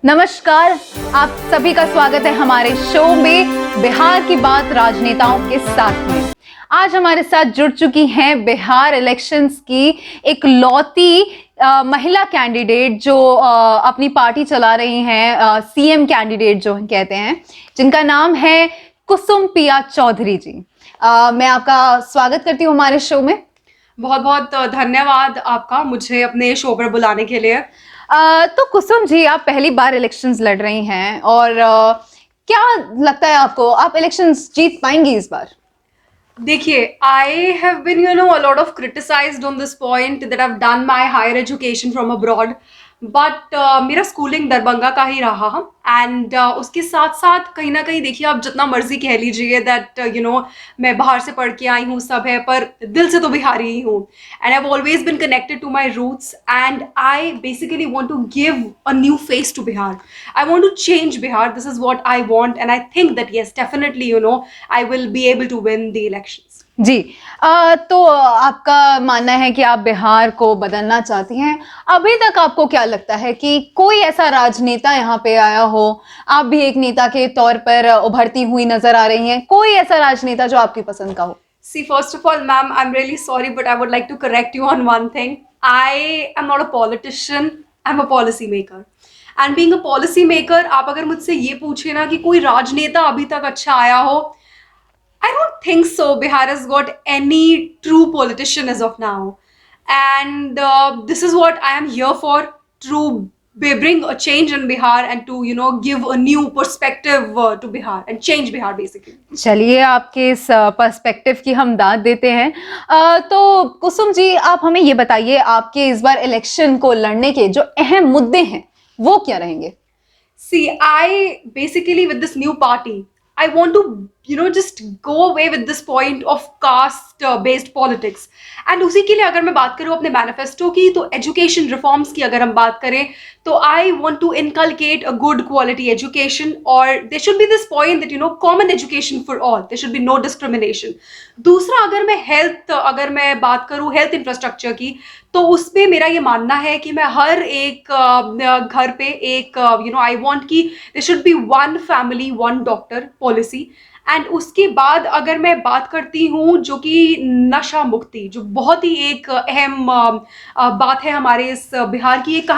नमस्कार, आप सभी का स्वागत है हमारे शो में बिहार की बात राजनेताओं के साथ में। आज हमारे साथ जुड़ चुकी हैं बिहार इलेक्शंस की एक लौती महिला कैंडिडेट जो अपनी पार्टी चला रही हैं, सीएम कैंडिडेट जो कहते हैं, जिनका नाम है कुसुम पिया चौधरी जी। मैं आपका स्वागत करती हूँ हमारे शो में। बहुत बहुत धन्यवाद आपका मुझे अपने शो पर बुलाने के लिए। तो कुसुम जी, आप पहली बार इलेक्शंस लड़ रही हैं और क्या लगता है आपको, आप इलेक्शंस जीत पाएंगी इस बार? देखिए, I have been a lot of criticized on this point that I've done my higher education from abroad, but मेरा स्कूलिंग दरभंगा का ही रहा एंड उसके साथ साथ कहीं ना कहीं देखिए, आप जितना मर्जी कह लीजिए दैट मैं बाहर से पढ़ के आई हूँ, सब है, पर दिल से तो बिहारी ही हूँ and I have always been connected to my roots and I basically want to give a new face to Bihar. I want to change Bihar. This is what I want and I think that yes, definitely I will be able to win the elections. जी, तो आपका मानना है कि आप बिहार को बदलना चाहती हैं। अभी तक आपको क्या लगता है कि कोई ऐसा राजनेता यहाँ पे आया हो? आप भी एक नेता के तौर पर उभरती हुई नजर आ रही हैं, कोई ऐसा राजनेता जो आपकी पसंद का हो? See, first of all, ma'am, I'm really sorry, but I would like to correct you on one thing. I am not a politician. I'm a policy maker. And being a policy maker, आप अगर मुझसे ये पूछे ना कि कोई राजनेता अभी तक अच्छा आया हो, I don't think so. Bihar has got any true politician as of now. And this is what I am here for, to bring a change in Bihar and to, give a new perspective to Bihar and change Bihar basically. चलिए, आपके इस perspective की हम दाद देते हैं। तो कुसुम जी, आप हमें ये बताइए, आपके इस बार इलेक्शन को लड़ने के जो अहम मुद्दे हैं वो क्या रहेंगे? See, I basically with this new party, I want to, just go away with this point of caste based politics. And उसी के लिए अगर मैं बात करूँ अपने मैनिफेस्टो की, तो एजुकेशन रिफॉर्म्स की अगर हम बात करें, तो I want to inculcate a good quality education, और there should be this point that common education for all, there should be no discrimination. दूसरा, अगर मैं बात करूँ हेल्थ इंफ्रास्ट्रक्चर की, तो उस पर मेरा ये मानना है कि मैं हर एक घर पे एक आई वॉन्ट कि there should be one family one doctor policy. And उसके बाद अगर मैं बात करती हूँ जो कि नशा मुक्ति, जो बहुत ही एक अहम बात है हमारे इस बिहार की, एक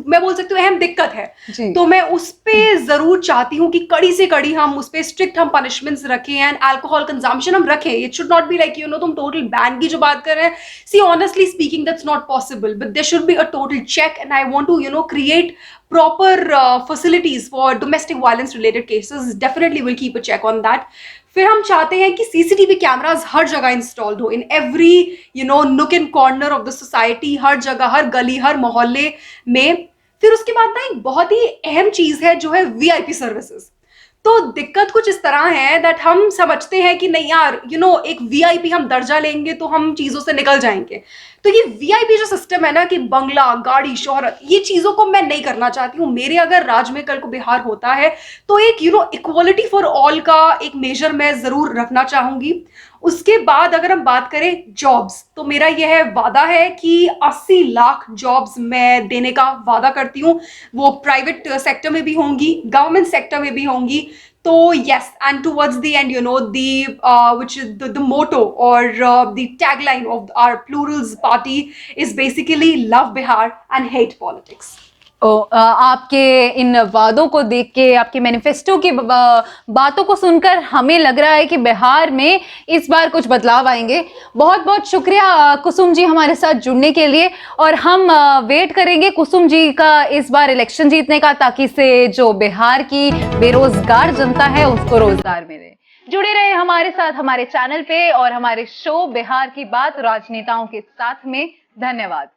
मैं बोल सकती हूँ अहम दिक्कत है, तो मैं उस पे जरूर चाहती हूँ कि कड़ी से कड़ी हम उस पे स्ट्रिक्ट हम पनिशमेंट्स रखें एंड अल्कोहल कंजम्पशन हम रखें. It should not be like तुम टोटल बैन की जो बात कर रहे हैं. See, honestly speaking, that's not possible, but there should be a total check and I want to create proper facilities for domestic violence related cases. Definitely will keep a check on that. फिर हम चाहते हैं कि CCTV cameras हर जगह installed हो, in every nook and corner of the society, हर जगह, हर गली, हर मोहल्ले में. फिर उसके बाद ना एक बहुत ही अहम चीज है जो है वीआईपी सर्विसेज. तो दिक्कत कुछ इस तरह है दैट हम समझते हैं कि नहीं यार, एक वीआईपी हम दर्जा लेंगे तो हम चीजों से निकल जाएंगे. तो ये वीआईपी जो सिस्टम है ना, कि बंगला, गाड़ी, शोहरत, ये चीजों को मैं नहीं करना चाहती हूँ. मेरे अगर राज में कल को बिहार होता है तो एक इक्वलिटी फॉर ऑल का एक मेजर मैं जरूर रखना चाहूंगी. उसके बाद अगर हम बात करें जॉब्स, तो मेरा यह वादा है कि 80 लाख जॉब्स मैं देने का वादा करती हूँ. वो प्राइवेट सेक्टर में भी होंगी, गवर्नमेंट सेक्टर में भी होंगी. तो yes, and towards the end, which is the motto or the tagline of our Plurals party is basically love Bihar and hate politics. आपके इन वादों को देख के, आपके मैनिफेस्टो की बातों को सुनकर हमें लग रहा है कि बिहार में इस बार कुछ बदलाव आएंगे. बहुत बहुत शुक्रिया कुसुम जी हमारे साथ जुड़ने के लिए, और हम वेट करेंगे कुसुम जी का इस बार इलेक्शन जीतने का, ताकि से जो बिहार की बेरोजगार जनता है उसको रोजगार मिले. जुड़े रहे हमारे साथ हमारे चैनल पे और हमारे शो बिहार की बात राजनेताओं के साथ में. धन्यवाद.